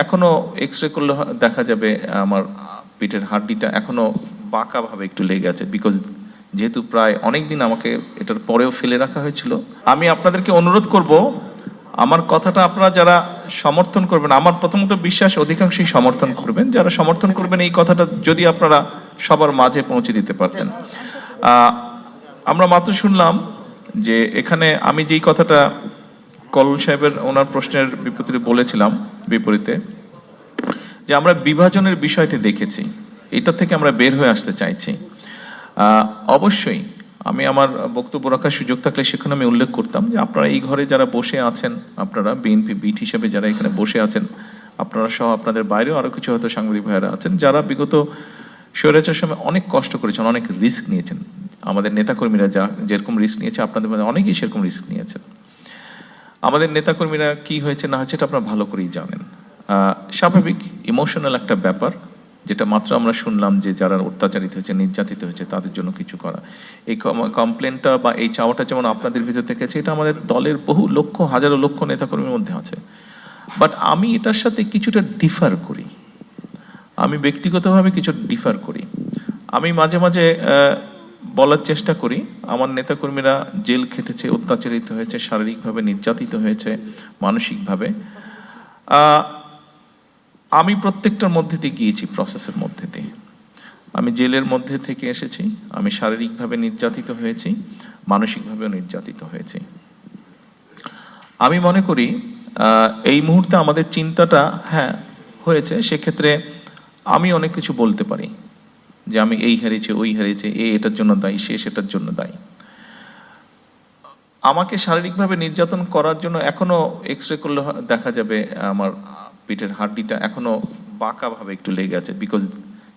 এখনো এক্স-রে করলে দেখা যাবে আমার পিঠের হাড্ডিটা এখনো বাঁকাভাবে একটু লেগে আছে, বিকজ যেহেতু প্রায় অনেক দিন আমাকে এটার পরেও ফেলে রাখা হয়েছিল। আমি আপনাদেরকে অনুরোধ করব, আমার কথাটা আপনারা যারা সমর্থন করবেন, আমার প্রথমত বিশ্বাস অধিকাংশই সমর্থন করবেন, যারা সমর্থন করবেন এই কথাটা যদি আপনারা সবার মাঝে পৌঁছে দিতে পারতেন। আমরা মাত্র শুনলাম যে এখানে আমি যেই কথাটা কলল সাহেবের ওনার প্রশ্নের বিপরীতে যে আমরা বিভাজনের বিষয়টি দেখেছি, এটা থেকে আমরা বের হয়ে আসতে চাইছি। অবশ্যই আমি আমার বক্তব্য রাখার সুযোগ থাকলে সেখানে আমি উল্লেখ করতাম যে আপনারা এই ঘরে যারা বসে আছেন, আপনারা বিএনপি বিট হিসেবে যারা এখানে বসে আছেন, আপনারা সহ আপনাদের বাইরেও আরো কিছু হয়তো সাংবাদিক ভাইয়েরা আছেন যারা বিগত স্বৈরাচার সময় অনেক কষ্ট করেছেন, অনেক রিস্ক নিয়েছেন। আমাদের নেতাকর্মীরা যেরকম রিস্ক নিয়েছে, আপনাদের মধ্যে অনেকেই সেরকম রিস্ক নিয়েছেন। আমাদের নেতাকর্মীরা কি হয়েছে না হয়েছে এটা আপনারা ভালো করেই জানেন। স্বাভাবিক ইমোশনাল একটা ব্যাপার, যেটা মাত্র আমরা শুনলাম যে যারা অত্যাচারিত হয়েছে, নির্যাতিত হয়েছে, তাদের জন্য কিছু করা। এই কমপ্লেনটা বা এই চাওয়াটা যেমন আপনাদের ভিতর থেকে আছে, এটা আমাদের দলের বহু লক্ষ হাজারো লক্ষ নেতাকর্মীর মধ্যে আছে। বাট আমি এটার সাথে কিছুটা ডিফার করি, আমি ব্যক্তিগতভাবে কিছু ডিফার করি। আমি মাঝে মাঝে বলার চেষ্টা করি আমার নেতাকর্মীরা জেল খেটেছে, অত্যাচারিত হয়েছে, শারীরিকভাবে নির্যাতিত হয়েছে, মানসিকভাবে। আমি প্রত্যেকটার মধ্যে দিয়ে গিয়েছি, প্রসেসের মধ্যে দিয়ে। আমি জেলের মধ্যে থেকে এসেছি, আমি শারীরিকভাবে নির্যাতিত হয়েছি, মানসিকভাবেও নির্যাতিত হয়েছি। আমি মনে করি এই মুহূর্তে আমাদের চিন্তাটা হয়েছে, সেক্ষেত্রে আমি অনেক কিছু বলতে পারি যে আমি এই হারিয়েছি, ওই হারিয়েছে, এটার জন্য দায়ী, সে সেটার জন্য দায়ী। আমাকে শারীরিকভাবে নির্যাতন করার জন্য এখনো এক্স-রে করলে দেখা যাবে আমার পিঠের হাড্ডিটা এখনো বাঁকাভাবে একটু লেগে আছে, বিকজ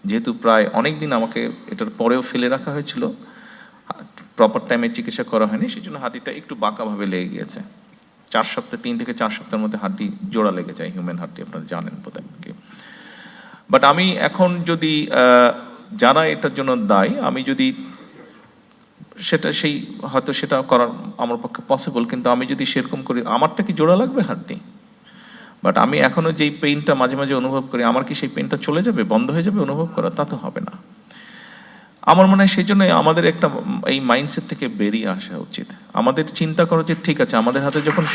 যেহেতু প্রায় অনেক দিন আমাকে এটার পরেও ফেলে রাখা হয়েছিল, প্রপার টাইমে চিকিৎসা করা হয়নি, সেই জন্য হাড্ডিটা একটু বাঁকাভাবে লেগে গিয়েছে। 3 থেকে 4 সপ্তাহের মধ্যে হাড্ডি জোড়া লেগে যায়, হিউম্যান হাড্ডি, আপনারা জানেন বোধহয়। বাট আমি এখন যদি যারা এটার জন্য দায়ী, আমি যদি হয়তো সেটা করার আমার পক্ষে পসিবল, কিন্তু আমি যদি সেরকম করি, আমারটা কি জোড়া লাগবে হাড্ডি? বাট আমি এখনো যেই পেইনটা মাঝে মাঝে অনুভব করি, আমার কি সেই পেইনটা চলে যাবে, বন্ধ হয়ে যাবে অনুভব করা? তা তো হবে না। আমার মনে হয় সেই জন্য আমাদের একটা এই মাইন্ডসেট থেকে বেরিয়ে আসা উচিত। আমাদের চিন্তা করা উচিত, ঠিক আছে, আমাদের হাতে যখন,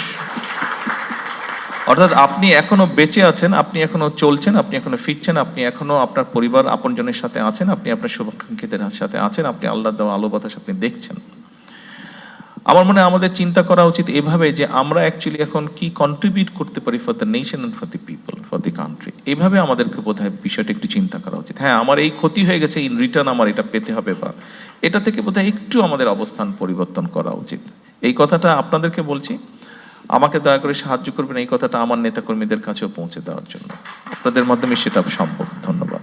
অর্থাৎ আপনি এখনো বেঁচে আছেন, আপনি এখনো চলছেন, আপনি এখনো ফিরছেন, আপনি এখনো আপনার পরিবার আপনজনের সাথে আছেন, আপনি আপনার শুভাকাঙ্ক্ষীদের সাথে আছেন, আপনি আল্লাহ দেওয়া আলো বাতাস আপনি দেখছেন। আমার মনে হয় আমাদের চিন্তা করা উচিত এভাবে যে আমরা অ্যাকচুয়ালি এখন কি কন্ট্রিবিউট করতে পারি for the nation and for the people, for the country. এইভাবে আমাদেরকে বোধহয় বিষয়টা একটু চিন্তা করা উচিত। আমার এই ক্ষতি হয়ে গেছে, ইন রিটার্ন আমার এটা পেতে হবে, বা এটা থেকে বোধহয় একটু আমাদের অবস্থান পরিবর্তন করা উচিত। এই কথাটা আপনাদেরকে বলছি, আমাকে দয়া করে সাহায্য করবেন এই কথাটা আমার নেতাকর্মীদের কাছেও পৌঁছে দেওয়ার জন্য। আপনাদের মাধ্যমে সেটা সম্ভব। ধন্যবাদ।